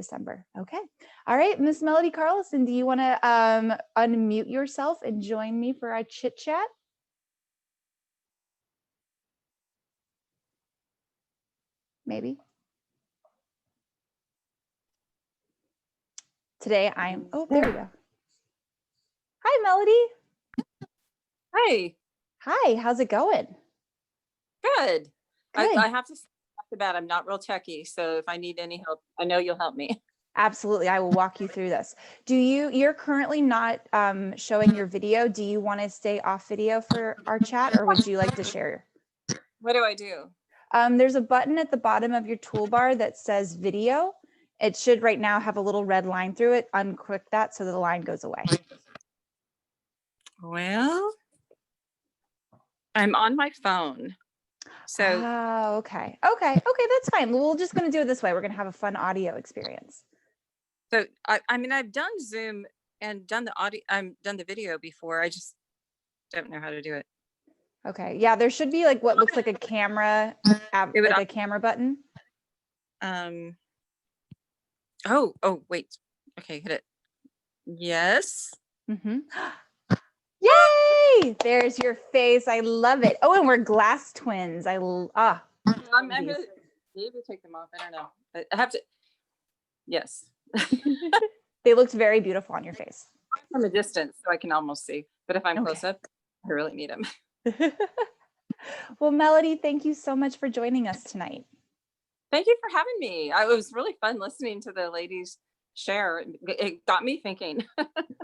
December. Okay. All right, Miss Melody Carlson, do you want to unmute yourself and join me for our chit chat? Maybe. Today I'm, oh, there we go. Hi, Melody. Hi. Hi, how's it going? Good. Good. I have to say off the bat, I'm not real techie, so if I need any help, I know you'll help me. Absolutely, I will walk you through this. You're currently not showing your video. Do you want to stay off video for our chat, or would you like to share? What do I do? There's a button at the bottom of your toolbar that says video. It should right now have a little red line through it. Unclick that so the line goes away. Well, I'm on my phone. So okay, that's fine. We're just going to do it this way. We're going to have a fun audio experience. So I mean, I've done Zoom and done the audio. I've done the video before. I just don't know how to do it. Okay. Yeah, there should be like what looks like a camera, like a camera button. Oh, wait. Okay, hit it. Yes. Yay! There's your face. I love it. Oh, and we're glass twins. I'm gonna maybe take them off. I don't know. I have to. Yes. They looked very beautiful on your face. From a distance, so I can almost see. But if I'm close up, I really need them. Well, Melody, thank you so much for joining us tonight. Thank you for having me. It was really fun listening to the ladies share. It got me thinking.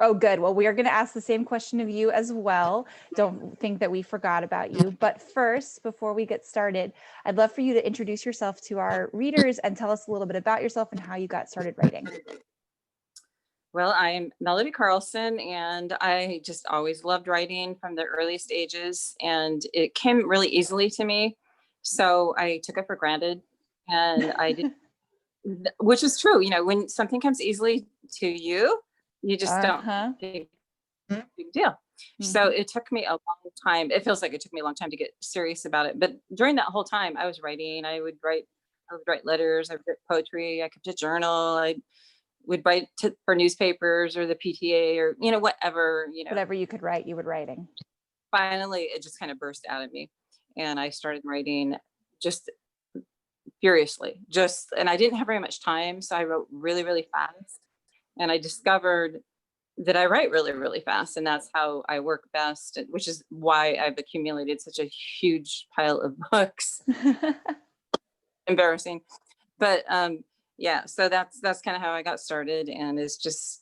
Oh, good. Well, we are going to ask the same question of you as well. Don't think that we forgot about you. But first, before we get started, I'd love for you to introduce yourself to our readers and tell us a little bit about yourself and how you got started writing. Well, I'm Melody Carlson, and I just always loved writing from the earliest ages, and it came really easily to me. So I took it for granted, and I did, which is true. You know, when something comes easily to you, you just don't think big deal. So it took me a long time. It feels like it took me a long time to get serious about it. But during that whole time, I was writing. I would write letters. I would write poetry. I kept a journal. I would write for newspapers or the PTA or, whatever, Whatever you could write, you would writing. Finally, it just kind of burst out of me. And I started writing just furiously, and I didn't have very much time. So I wrote really, really fast. And I discovered that I write really, really fast. And that's how I work best, which is why I've accumulated such a huge pile of books. Embarrassing. But yeah, so that's kind of how I got started, and it's just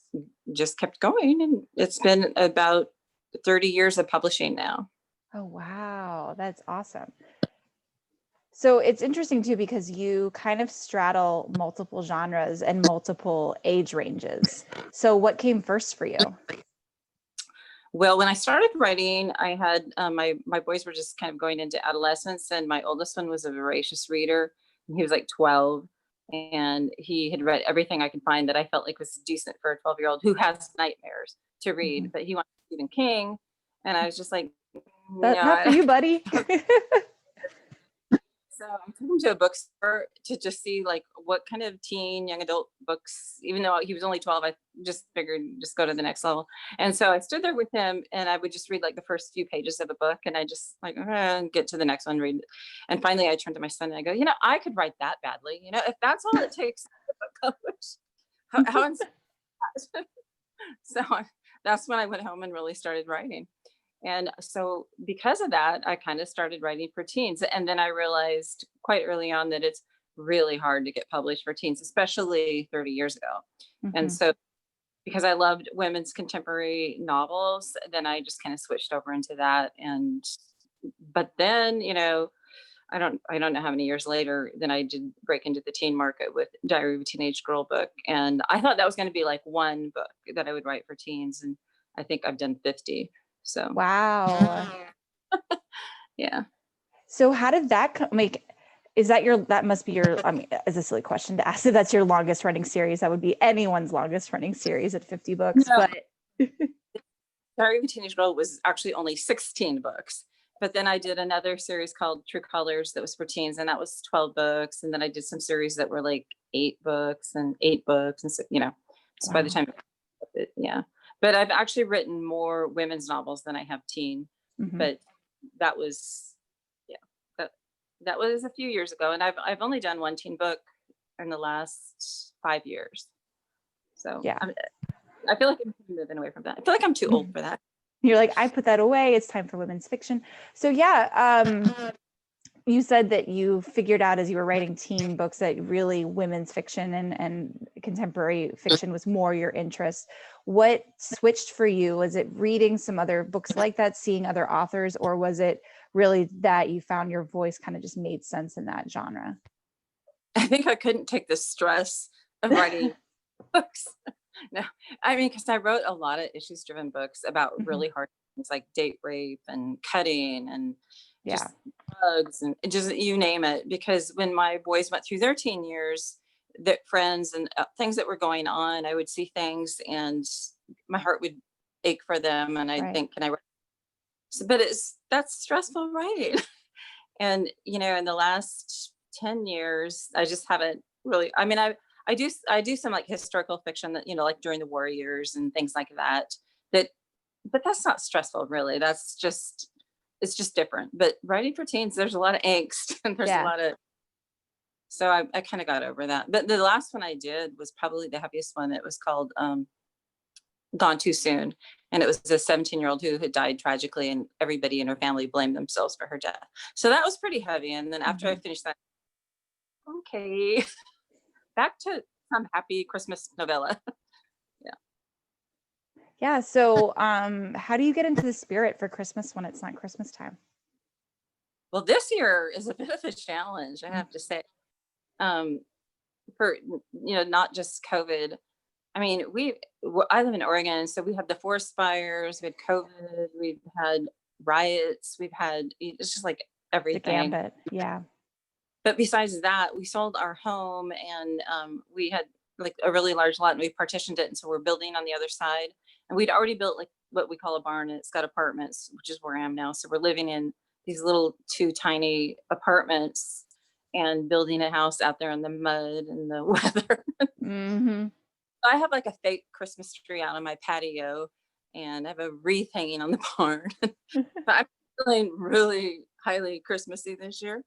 kept going, and it's been about 30 years of publishing now. Oh, wow. That's awesome. So it's interesting too, because you kind of straddle multiple genres and multiple age ranges. So what came first for you? Well, when I started writing, I had my boys were just kind of going into adolescence, and my oldest one was a voracious reader. He was like 12, and he had read everything I could find that I felt like was decent for a 12-year-old who has nightmares to read. But he wanted Stephen King, and I was just like, not for you, buddy. So I took him to a bookstore to just see like what kind of teen, young adult books, even though he was only 12, I just figured just go to the next level. And so I stood there with him, and I would just read like the first few pages of a book, and I just like get to the next one, read. And finally I turned to my son and I go, I could write that badly. If that's all it takes to publish, how so that's when I went home and really started writing. And so because of that, I kind of started writing for teens. And then I realized quite early on that it's really hard to get published for teens, especially 30 years ago. And so because I loved women's contemporary novels, then I just kind of switched over into that. But then, I don't know how many years later, then I did break into the teen market with Diary of a Teenage Girl book. And I thought that was going to be like one book that I would write for teens. And I think I've done 50. So wow. Yeah. So how did that that must be your, I mean, it's a silly question to ask if that's your longest running series. That would be anyone's longest running series at 50 books. No. But Diary of a Teenage Girl was actually only 16 books. But then I did another series called True Colors that was for teens, and that was 12 books. And then I did some series that were like 8 books and 8 books. And so, so by the Wow. time, yeah. But I've actually written more women's novels than I have teen. Mhm. But that was, yeah, that, that was a few years ago. And I've only done one teen book in the last 5 years. So Yeah. I feel like I'm moving away from that. I feel like I'm too old for that. You're like, I put that away. It's time for women's fiction. So yeah, you said that you figured out as you were writing teen books that really women's fiction and contemporary fiction was more your interest. What switched for you? Was it reading some other books like that, seeing other authors, or was it really that you found your voice kind of just made sense in that genre? I think I couldn't take the stress of writing books. No, I mean, because I wrote a lot of issues-driven books about Mhm. really hard things like date rape and cutting and Yeah. just drugs and just you name it. Because when my boys went through their teen years, that friends and things that were going on, I would see things and my heart would ache for them, and I'd Right. think, "Can I?" So, but that's stressful writing. And in the last 10 years I just haven't really, I mean, I do some like historical fiction that like during the war years and things like that, that but that's not stressful really. That's just, it's just different. But writing for teens, there's a lot of angst and there's a Yeah. lot of, so I kind of got over that. But the last one I did was probably the heaviest one. It was called Gone Too Soon. And it was a 17-year-old who had died tragically, and everybody in her family blamed themselves for her death. So that was pretty heavy. And then after I Mhm. finished that, okay, back to some happy Christmas novella. Yeah. Yeah. So, how do you get into the spirit for Christmas when it's not Christmas time? Well, this year is a bit of a challenge, I Mm. have to say. Um, for not just COVID. I mean, I live in Oregon, so we had the forest fires, we had COVID, we've had riots, we've had, it's just like The everything. gambit. Yeah. But besides that, we sold our home, and we had like a really large lot, and we partitioned it. And so we're building on the other side. And we'd already built like what we call a barn, and it's got apartments, which is where I am now. So we're living in these little 2 tiny apartments and building a house out there in the mud and the weather. Hmm. I have like a fake Christmas tree out on my patio, and I have a wreath hanging on the barn. But I'm feeling really highly Christmassy this year.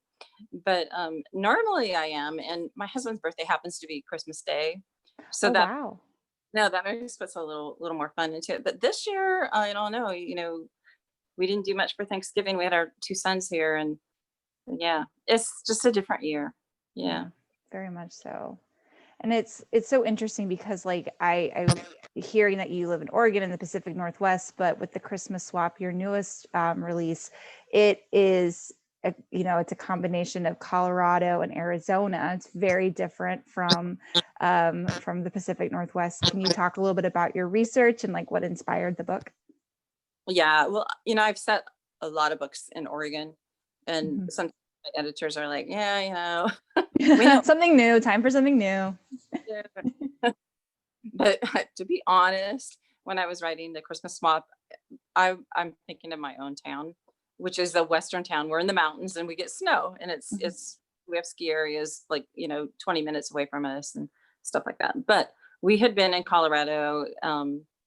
But normally I am, and my husband's birthday happens to be Christmas Day, so Oh, that, wow. no, that maybe puts a little more fun into it. But this year, I don't know. We didn't do much for Thanksgiving. We had our 2 sons here, and yeah, it's just a different year. Yeah. Yeah, very much so. And it's so interesting because like I hearing that you live in Oregon in the Pacific Northwest, but with the Christmas Swap, your newest release, it is it's a combination of Colorado and Arizona. It's very different from the Pacific Northwest. Can you talk a little bit about your research and like what inspired the book? Yeah. Well, I've set a lot of books in Oregon, and Mhm. some editors are like, yeah, we know. Something new, time for something new. But to be honest, when I was writing the Christmas swap, I'm thinking of my own town, which is a western town. We're in the mountains and we get snow, and Mhm. it's we have ski areas like 20 minutes away from us and stuff like that. But we had been in Colorado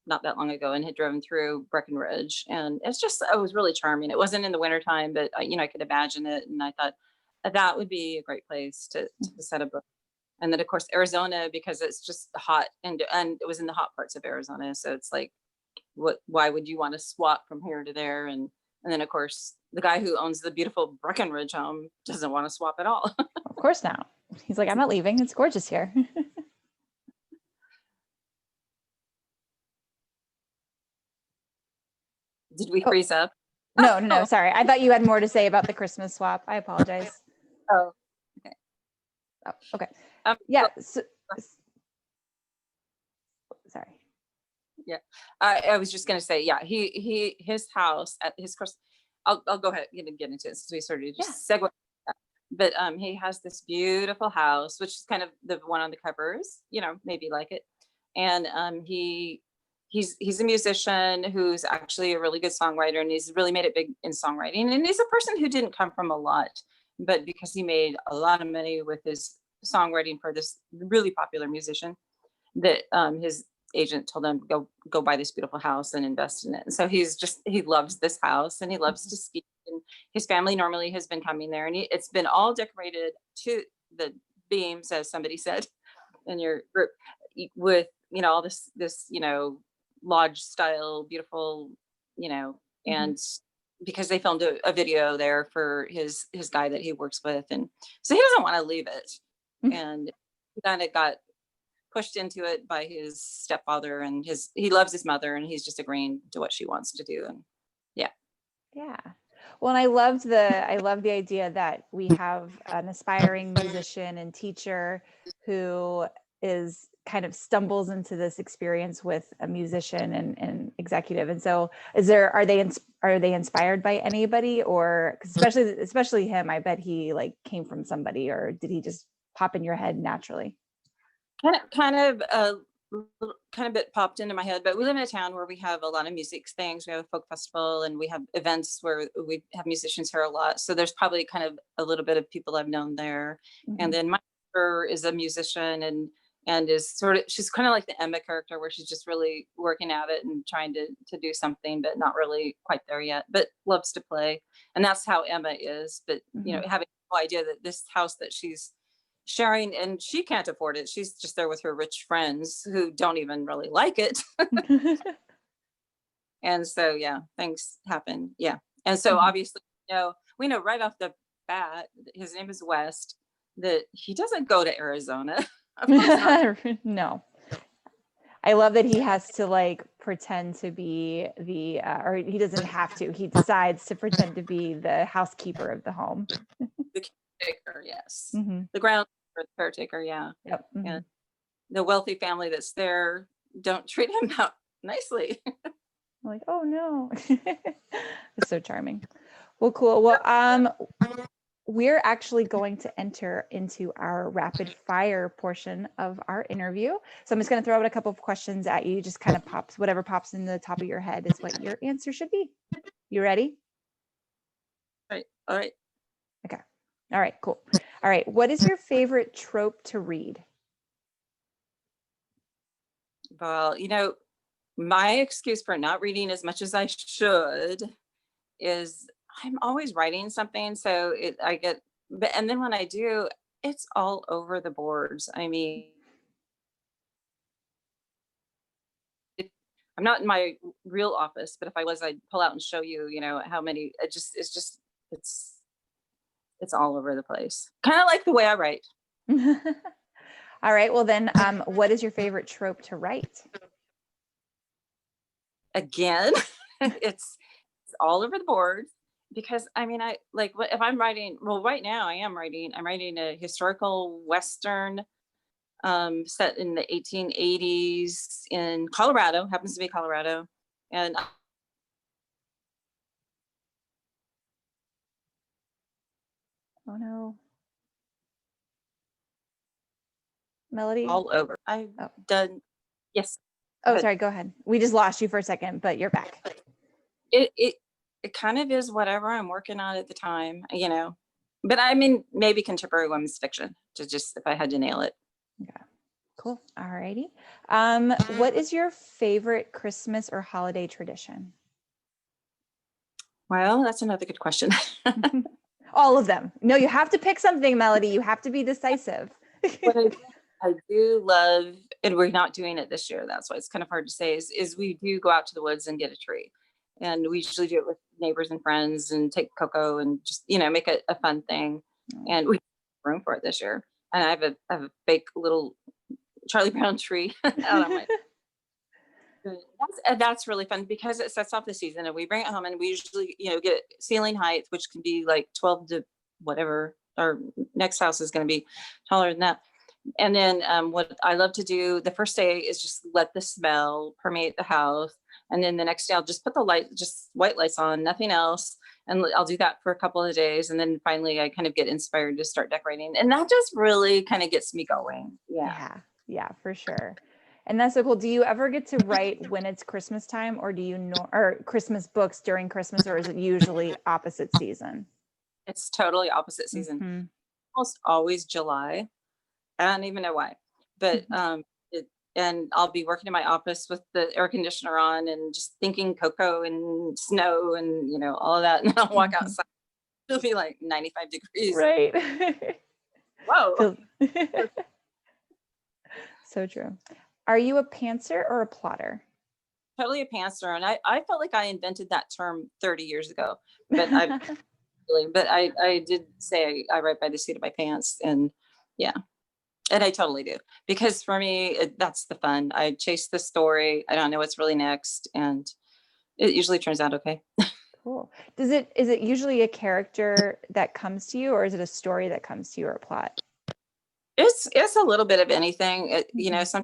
not that long ago and had driven through Breckenridge, and it was really charming. It wasn't in the wintertime, but I could imagine it, and I thought that would be a great place to set a book. And then of course Arizona, because it's just hot, and it was in the hot parts of Arizona, so it's like, why would you want to swap from here to there? And then of course the guy who owns the beautiful Breckenridge home doesn't want to swap at all. Of course now. He's like, I'm not leaving. It's gorgeous here. Did we Oh, freeze up? no, no, no. Oh, Sorry. I thought you had more to say about the Christmas swap. I apologize. oh, okay. Oh, okay. So, Yeah. So, sorry. yeah, I was just gonna say, yeah, his house at his Christmas. I'll go ahead and get into it since we sort of Yeah. just segue. But he has this beautiful house, which is kind of the one on the covers, maybe like it. And he's a musician who's actually a really good songwriter, and he's really made it big in songwriting. And he's a person who didn't come from a lot, but because he made a lot of money with his songwriting for this really popular musician that his agent told him go buy this beautiful house and invest in it. And so he loves this house and he loves to ski. And his family normally has been coming there, and it's been all decorated to the beams, as somebody said in your group, with all this lodge style beautiful, and because they filmed a video there for his guy that he works with, and so he doesn't want to leave it, and he kind of got pushed into it by his stepfather, and he loves his mother, and he's just agreeing to what she wants to do. And yeah. Well, and I love the idea that we have an aspiring musician and teacher who is kind of stumbles into this experience with a musician and executive. And so are they inspired by anybody, or 'cause especially him, I bet he like came from somebody, or did he just pop in your head naturally? Kind of bit popped into my head, but we live in a town where we have a lot of music things. We have a folk festival, and we have events where we have musicians here a lot. So there's probably kind of a little bit of people I've known there. And then my sister is a musician, and she's kind of like the Emma character, where she's just really working at it and trying to do something, but not really quite there yet, but loves to play. And that's how Emma is. But having no idea that this house that she's sharing, and she can't afford it, she's just there with her rich friends who don't even really like it. And so things happen. And so obviously we know right off the bat, his name is West, that he doesn't go to Arizona. Of course not. No. I love that he has to like pretend to be or he doesn't have to, he decides to pretend to be the housekeeper of the home. The caretaker, yes. The ground for the caretaker, yeah. Yep. And the wealthy family that's there don't treat him that nicely. Like, oh no. It's so charming. Well, cool. Well, we're actually going to enter into our rapid fire portion of our interview. So I'm just going to throw out a couple of questions at you. Just kind of whatever pops in the top of your head is what your answer should be. You ready? Right. All right. Okay. All right, cool. All right. What is your favorite trope to read? Well, my excuse for not reading as much as I should is I'm always writing something. So and then when I do, it's all over the boards. I mean, I'm not in my real office, but if I was, I'd pull out and show you, how many, it's all over the place. Kind of like the way I write. All right. Well then, what is your favorite trope to write? Again, it's all over the board, because I mean, if I'm writing, well, right now I'm writing a historical Western set in the 1880s in Colorado, happens to be Colorado. And oh no. Melody? All over. I've done, yes. Oh, sorry, go ahead. We just lost you for a second, but you're back. It kind of is whatever I'm working on at the time, but I mean, maybe contemporary women's fiction, if I had to nail it. Yeah. Cool. All righty. What is your favorite Christmas or holiday tradition? Well, that's another good question. All of them. No, you have to pick something, Melody. You have to be decisive. What I do love, and we're not doing it this year, that's why it's kind of hard to say, is we do go out to the woods and get a tree. And we usually do it with neighbors and friends and take cocoa and just, make it a fun thing. And we have room for it this year. And I have a fake little Charlie Brown tree out on my that's really fun, because it sets off the season, and we bring it home, and we usually, get ceiling height, which can be like 12 to whatever. Our next house is going to be taller than that. And then what I love to do the first day is just let the smell permeate the house. And then the next day I'll just put just white lights on, nothing else. And I'll do that for a couple of days. And then finally I kind of get inspired to start decorating. And that just really kind of gets me going. Yeah, for sure. And that's so cool. Do you ever get to write when it's Christmas time, or do you know, or Christmas books during Christmas, or is it usually opposite season? It's totally opposite season. Almost always July. I don't even know why, but and I'll be working in my office with the air conditioner on and just thinking cocoa and snow and all of that, and then I'll walk Mhm. outside. It'll be like 95 degrees. Right. Whoa. Feel- So true. Are you a pantser or a plotter? Totally a pantser, and I felt like I invented that term 30 years ago, but I did say I write by the seat of my pants, and yeah, and I totally do, because for me that's the fun. I chase the story. I don't know what's really next, and it usually turns out okay. Cool. Is it usually a character that comes to you, or is it a story that comes to you, or a plot? It's a little bit of anything. Mhm. Some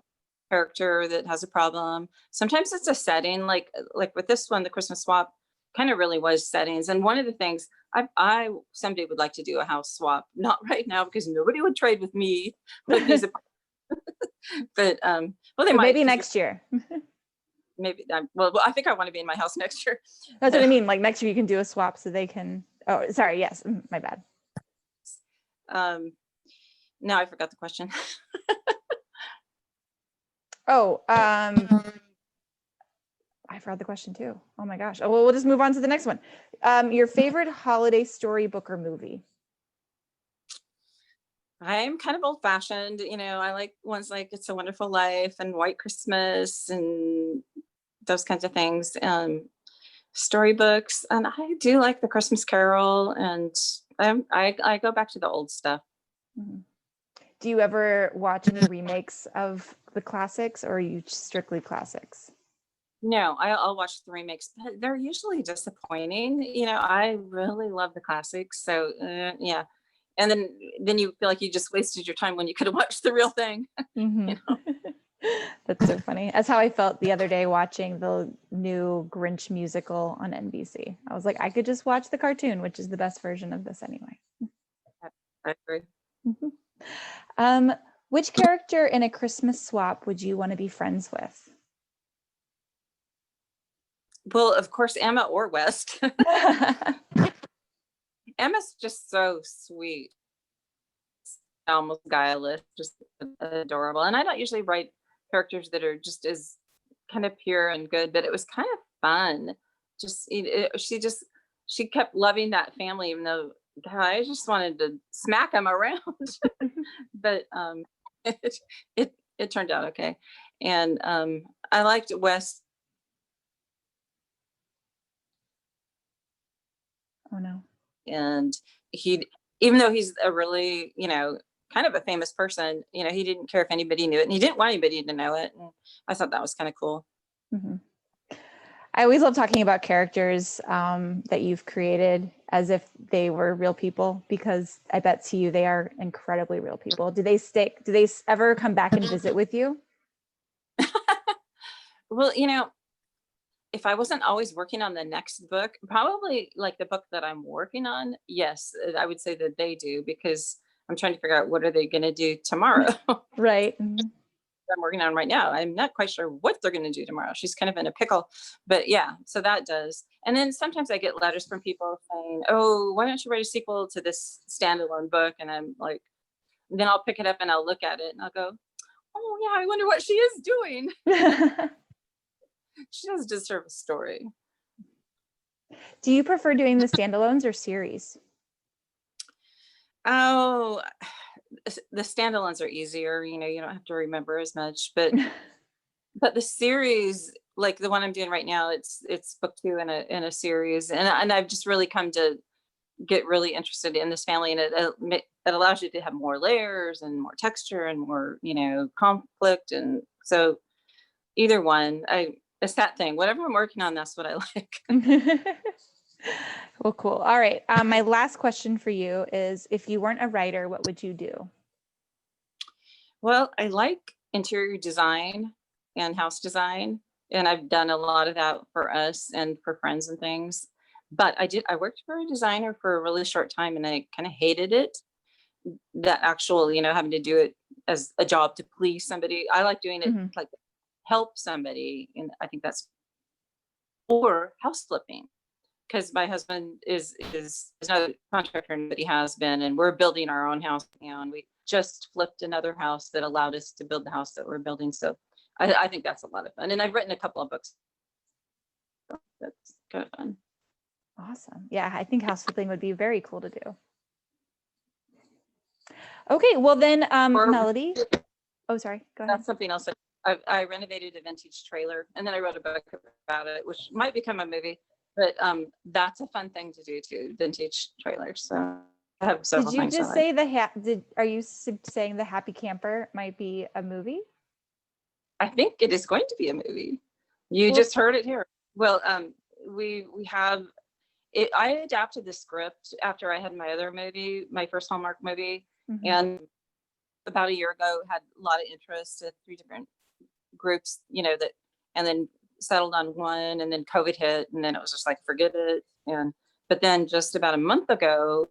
character that has a problem. Sometimes it's a setting, like with this one, the Christmas swap kind of really was settings. And one of the things I someday would like to do a house swap, not right now because nobody would trade with me with these, but well they So might maybe because next year. maybe I think I want to be in my house next year. That's what I mean. Like next year you can do a swap so they can. Oh, sorry. Yes, my bad. um, Now I forgot the question. Oh, I forgot the question too. Oh my gosh. Oh, well, we'll just move on to the next one. Your favorite holiday storybook or movie? I'm kind of old fashioned, I like ones like It's a Wonderful Life and White Christmas and those kinds of things. Storybooks, and I do like the Christmas Carol, and I go back to the old stuff. Mhm. Do you ever watch any remakes of the classics, or are you strictly classics? No, I'll watch the remakes, but they're usually disappointing. I really love the classics, so yeah. And then you feel like you just wasted your time when you could have watched the real thing. Hmm. you know. That's so funny. That's how I felt the other day watching the new Grinch musical on NBC. I was like, I could just watch the cartoon, which is the best version of this anyway. I agree. Mhm. Um, which character in a Christmas swap would you want to be friends with? Well, of course, Emma or West. Emma's just so sweet, almost guileless, just adorable. And I don't usually write characters that are just as kind of pure and good, but it was kind of fun. Just she kept loving that family, even though God, I just wanted to smack them around. But it, it turned out okay, and I liked Wes. Oh no. And he, even though he's a really kind of a famous person, he didn't care if anybody knew it, and he didn't want anybody to know it, and I thought that was kind of cool. Mhm. I always love talking about characters that you've created as if they were real people, because I bet to you they are incredibly real people. Do they stick? Do they ever come back and visit with you? Well, if I wasn't always working on the next book, probably like the book that I'm working on, yes, I would say that they do, because I'm trying to figure out what are they going to do tomorrow. Right. Mhm. I'm working on right now. I'm not quite sure what they're going to do tomorrow. She's kind of in a pickle, but yeah, so that does. And then sometimes I get letters from people saying, "Oh, why don't you write a sequel to this standalone book?" And I'm like, then I'll pick it up and I'll look at it and I'll go, "Oh yeah, I wonder what she is doing." She does deserve a story. Do you prefer doing the standalones or series? Oh, the standalones are easier. You don't have to remember as much, but the series, like the one I'm doing right now, it's book two in a series, and I've just really come to get really interested in this family, and it allows you to have more layers and more texture and more conflict, and so either one, it's that thing. Whatever I'm working on, that's what I like. Well, cool. All right. My last question for you is, if you weren't a writer, what would you do? Well, I like interior design and house design, and I've done a lot of that for us and for friends and things. But I worked for a designer for a really short time, and I kind of hated it. That actual, having to do it as a job to please somebody. I like doing it Mhm. like help somebody, and I think that's, or house flipping. because my husband is another contractor that he has been, and we're building our own house, and we just flipped another house that allowed us to build the house that we're building. So I think that's a lot of fun. And I've written a couple of books. So that's kind of fun. Awesome. Yeah, I think house flipping would be very cool to do. Okay, well then, Melody. Oh, sorry, go ahead. That's something else. I renovated a vintage trailer, and then I wrote a book about it, which might become a movie. But that's a fun thing to do too, vintage trailers. So I have several Did you things just I say like. are you saying the Happy Camper might be a movie? I think it is going to be a movie. You just heard it here. Well, we have it. I adapted the script after I had my other movie, my first Hallmark movie, and about a year ago had a lot of interest at 3 different groups, that, and then settled on one, and then COVID hit, and then it was just like, forget it. But then just about a month ago,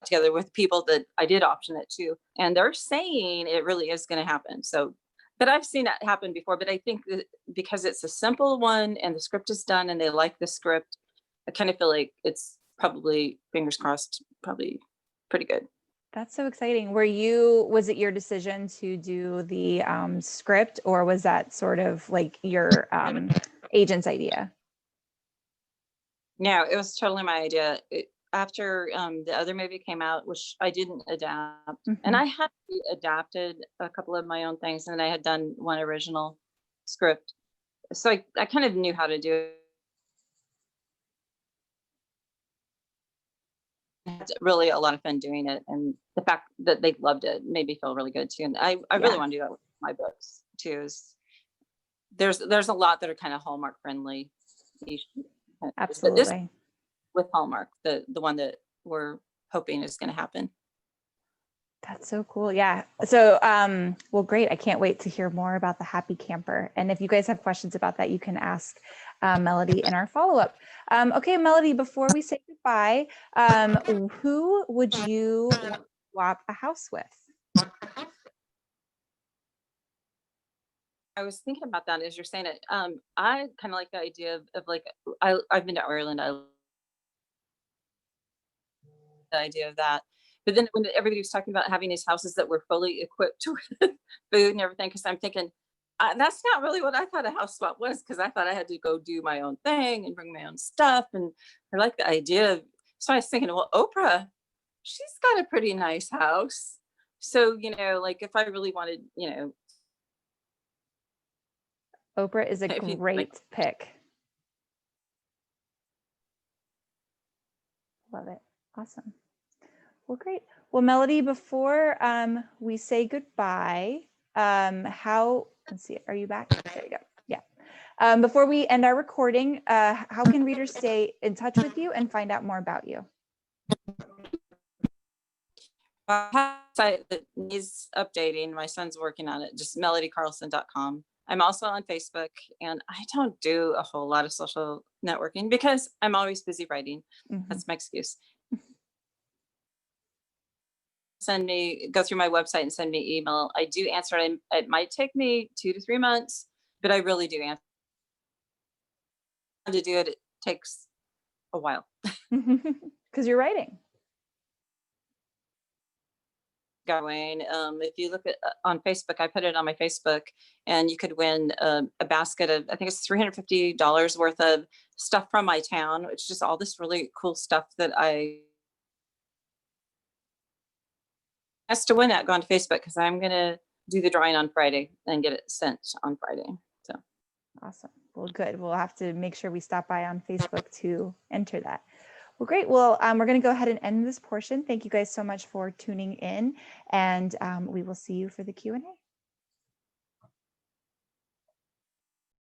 together with people that I did option it to, and they're saying it really is going to happen. So, but I've seen that happen before, but I think that because it's a simple one and the script is done and they like the script, I kind of feel like it's probably, fingers crossed, probably pretty good. That's so exciting. Was it your decision to do the script, or was that sort of like your agent's idea? No, it was totally my idea. After the other movie came out, which I didn't adapt, and I had adapted a couple of my own things, and I had done one original script. So I kind of knew how to do it. I had really a lot of fun doing it, and the fact that they loved it made me feel really good too. And I really want to do that with my books too. There's a lot that are kind of Hallmark friendly. Absolutely. With Hallmark, the one that we're hoping is going to happen. That's so cool. Yeah. So, well, great. I can't wait to hear more about the Happy Camper. And if you guys have questions about that, you can ask Melody in our follow-up. Okay, Melody, before we say goodbye, who would you want to swap a house with? I was thinking about that as you're saying it. I kind of like the idea of like, I've been to Ireland. The idea of that. But then when everybody was talking about having these houses that were fully equipped with food and everything, because I'm thinking, that's not really what I thought a house swap was, because I thought I had to go do my own thing and bring my own stuff. And I like the idea of, so I was thinking, well, Oprah, she's got a pretty nice house. So, like if I really wanted, Oprah is a great pick. Love it. Awesome. Well, great. Well, Melody, before we say goodbye, let's see, are you back? There you go. Yeah. Before we end our recording, how can readers stay in touch with you and find out more about you? Site that needs updating. My son's working on it, just melodycarlson.com. I'm also on Facebook, and I don't do a whole lot of social networking because I'm always busy writing. That's my excuse. Go through my website and send me email. I do answer. It might take me 2 to 3 months, but I really do answer. To do it, it takes a while. Because you're writing. Going. If you look at on Facebook, I put it on my Facebook, and you could win a basket of, I think it's $350 worth of stuff from my town. It's just all this really cool stuff that I has to win that. Go on to Facebook, because I'm gonna do the drawing on Friday and get it sent on Friday. So awesome. Well, good. We'll have to make sure we stop by on Facebook to enter that. Well, great. Well, we're going to go ahead and end this portion. Thank you guys so much for tuning in, and we will see you for the Q&A.